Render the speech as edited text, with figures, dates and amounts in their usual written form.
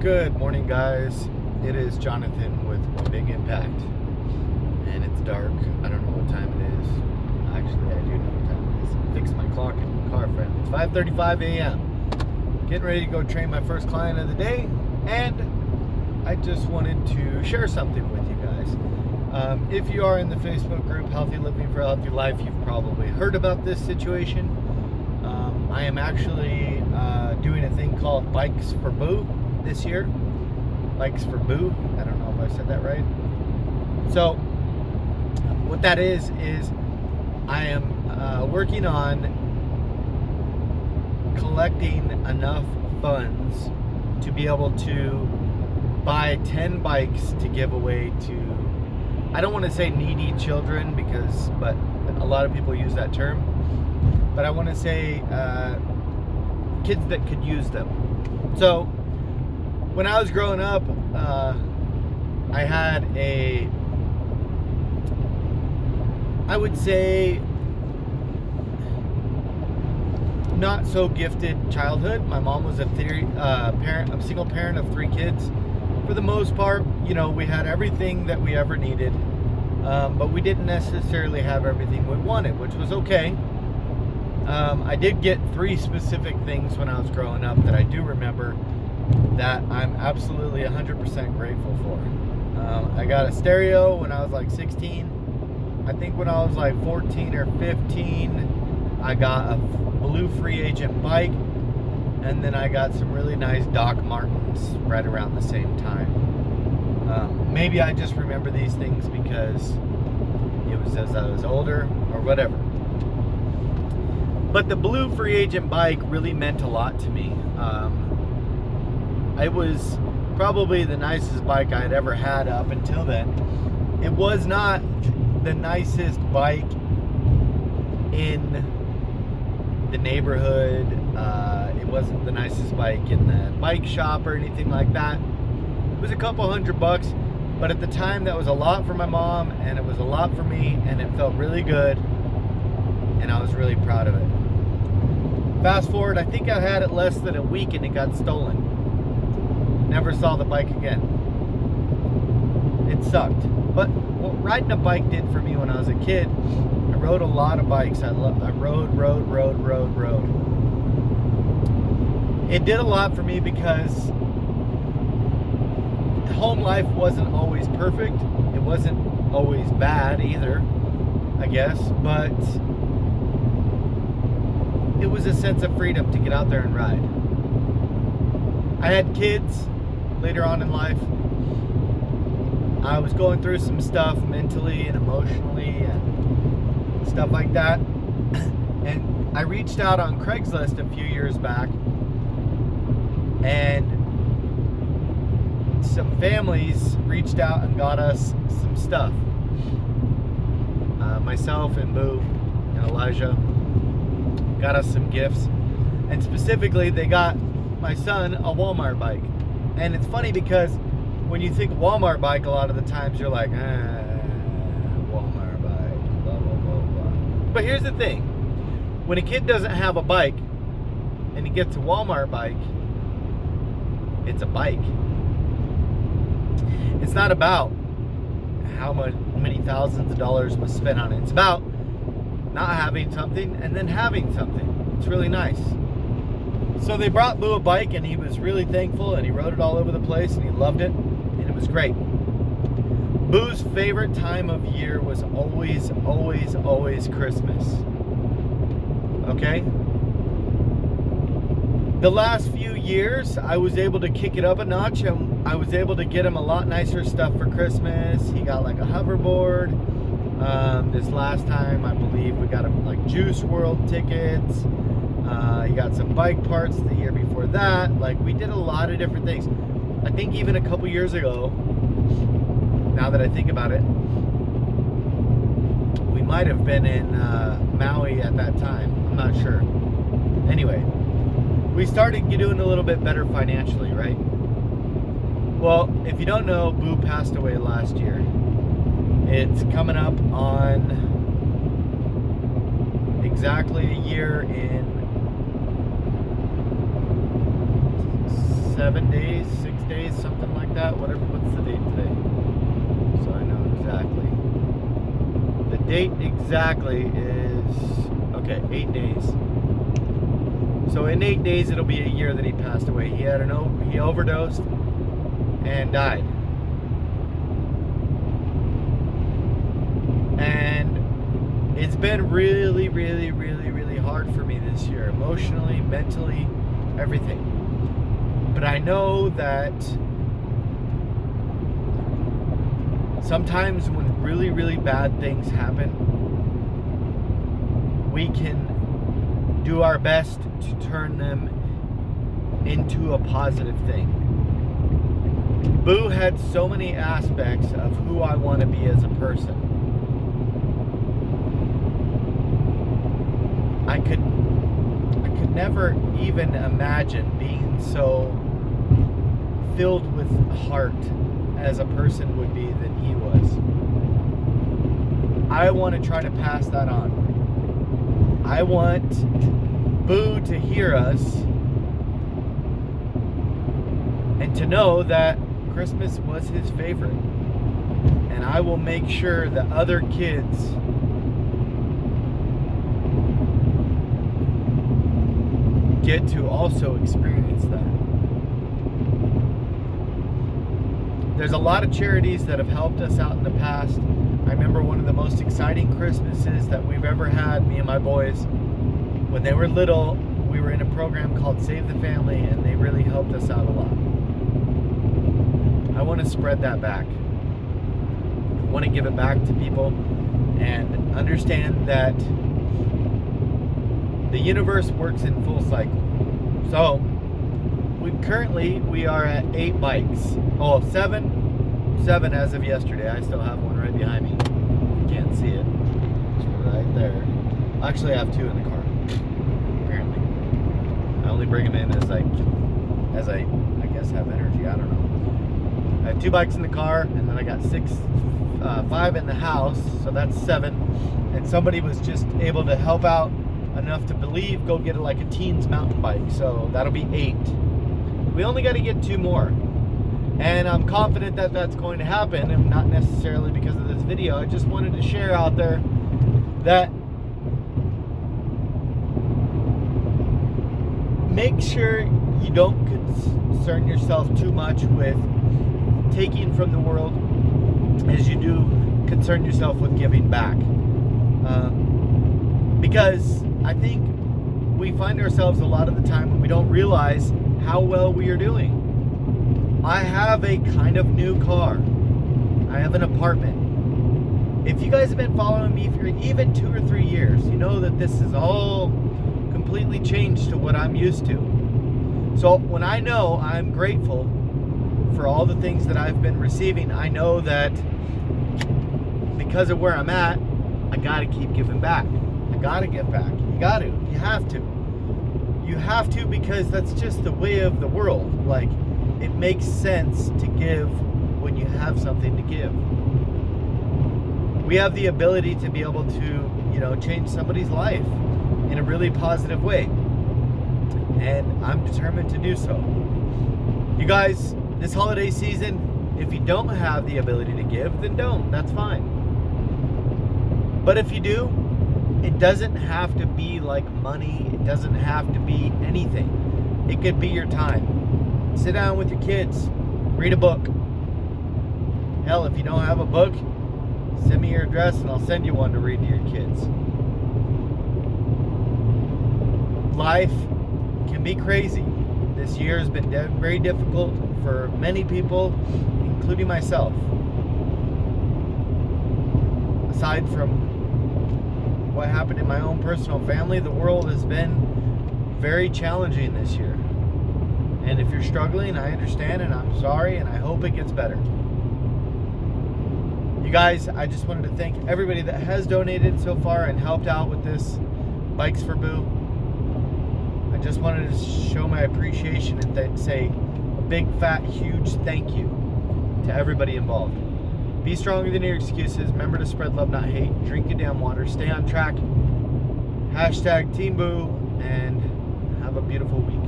Good morning, guys. It is Jonathan with One Big Impact, and it's dark. I don't know what time it is. Actually, I do know what time it is. I fixed my clock in the car, friend. It's 5:35 a.m. Getting ready to go train my first client of the day, and I just wanted to share something with you guys. If you are in the Facebook group Healthy Living for a Healthy Life, you've probably heard about this situation. I am actually doing a thing called Bikes for Boo this year. Bikes for Boo. I don't know if I said that right. So what that is I am working on collecting enough funds to be able to buy 10 bikes to give away to, I don't want to say needy children but a lot of people use that term, but I want to say kids that could use them. So when I was growing up, I had I would say, not so gifted childhood. My mom was a single parent of 3 kids. For the most part, we had everything that we ever needed, but we didn't necessarily have everything we wanted, which was okay. I did get 3 specific things when I was growing up that I do remember that I'm absolutely 100% grateful for. I got a stereo when I was like 16. I think when I was like 14 or 15, I got a blue Free Agent bike, and then I got some really nice Doc Martens right around the same time. Maybe I just remember these things because it was as I was older or whatever. But the blue Free Agent bike really meant a lot to me. It was probably the nicest bike I had ever had up until then. It was not the nicest bike in the neighborhood. It wasn't the nicest bike in the bike shop or anything like that. It was a couple $100, but at the time that was a lot for my mom, and it was a lot for me, and it felt really good, and I was really proud of it. Fast forward, I think I had it less than a week and it got stolen. Never saw the bike again. It sucked. But what riding a bike did for me when I was a kid, I rode a lot of bikes. I rode. It did a lot for me because home life wasn't always perfect. It wasn't always bad either, I guess, but it was a sense of freedom to get out there and ride. I had kids later on in life. I was going through some stuff mentally and emotionally and stuff like that. And I reached out on Craigslist a few years back, and some families reached out and got us some stuff. Myself and Boo and Elijah got us some gifts, and specifically they got my son a Walmart bike. And it's funny because when you think Walmart bike, a lot of the times you're like, Walmart bike, blah, blah, blah, blah. But here's the thing. When a kid doesn't have a bike and he gets a Walmart bike, it's a bike. It's not about how many thousands of dollars was spent on it. It's about not having something and then having something. It's really nice. So they brought Boo a bike, and he was really thankful, and he rode it all over the place, and he loved it, and it was great. Boo's favorite time of year was always Christmas. Okay? The last few years, I was able to kick it up a notch, and I was able to get him a lot nicer stuff for Christmas. He got like a hoverboard. This last time, I believe we got him like Juice World tickets. He got some bike parts the year before that. Like, we did a lot of different things. I think even a couple years ago, now that I think about it, we might have been in Maui at that time. I'm not sure. Anyway, we started doing a little bit better financially, right? Well, if you don't know, Boo passed away last year. It's coming up on exactly a year in 7 days, 6 days, something like that. What's the date today? So I know exactly. The date exactly is, okay, 8 days. So in 8 days, it'll be a year that he passed away. He overdosed and died. And it's been really, really, really, really hard for me this year, emotionally, mentally, everything. But I know that sometimes when really, really bad things happen, we can do our best to turn them into a positive thing. Boo had so many aspects of who I want to be as a person. I could never even imagine being so filled with heart as a person would be than he was. I want to try to pass that on. I want Boo to hear us and to know that Christmas was his favorite. And I will make sure that other kids get to also experience that. There's a lot of charities that have helped us out in the past. I remember one of the most exciting Christmases that we've ever had, me and my boys. When they were little, we were in a program called Save the Family, and they really helped us out a lot. I want to spread that back. I want to give it back to people and understand that the universe works in full cycle. So, we are at 8 bikes. Oh, 7 as of yesterday. I still have one right behind me. You can't see it. It's right there. Actually, I have 2 in the car. Apparently, I only bring them in as I guess have energy. I don't know. I have 2 bikes in the car, and then I got 5 in the house, so that's 7. And somebody was just able to help out enough to go get like a teens mountain bike, so that'll be 8. We only got to get 2 more, and I'm confident that that's going to happen, and not necessarily because of this video. I just wanted to share out there that make sure you don't concern yourself too much with taking from the world as you do concern yourself with giving back, because I think we find ourselves a lot of the time when we don't realize how well we are doing. I have a kind of new car. I have an apartment. If you guys have been following me for even 2 or 3 years, you know that this is all completely changed to what I'm used to. So when I know I'm grateful for all the things that I've been receiving, I know that because of where I'm at, I gotta keep giving back. I gotta give back. You have to. You have to, because that's just the way of the world. Like, it makes sense to give when you have something to give. We have the ability to be able to, change somebody's life in a really positive way. And I'm determined to do so. You guys, this holiday season, if you don't have the ability to give, then don't. That's fine. But if you do, it doesn't have to be like money. It doesn't have to be anything. It could be your time. Sit down with your kids. Read a book. Hell, if you don't have a book, send me your address and I'll send you one to read to your kids. Life can be crazy. This year has been very difficult for many people, including myself. Aside from what happened in my own personal family, the world has been very challenging this year. And if you're struggling, I understand, and I'm sorry, and I hope it gets better. You guys, I just wanted to thank everybody that has donated so far and helped out with this Bikes for Boo. I just wanted to show my appreciation and say a big, fat, huge thank you to everybody involved. Be stronger than your excuses. Remember to spread love, not hate. Drink your damn water. Stay on track. #TeamBoo, and have a beautiful week.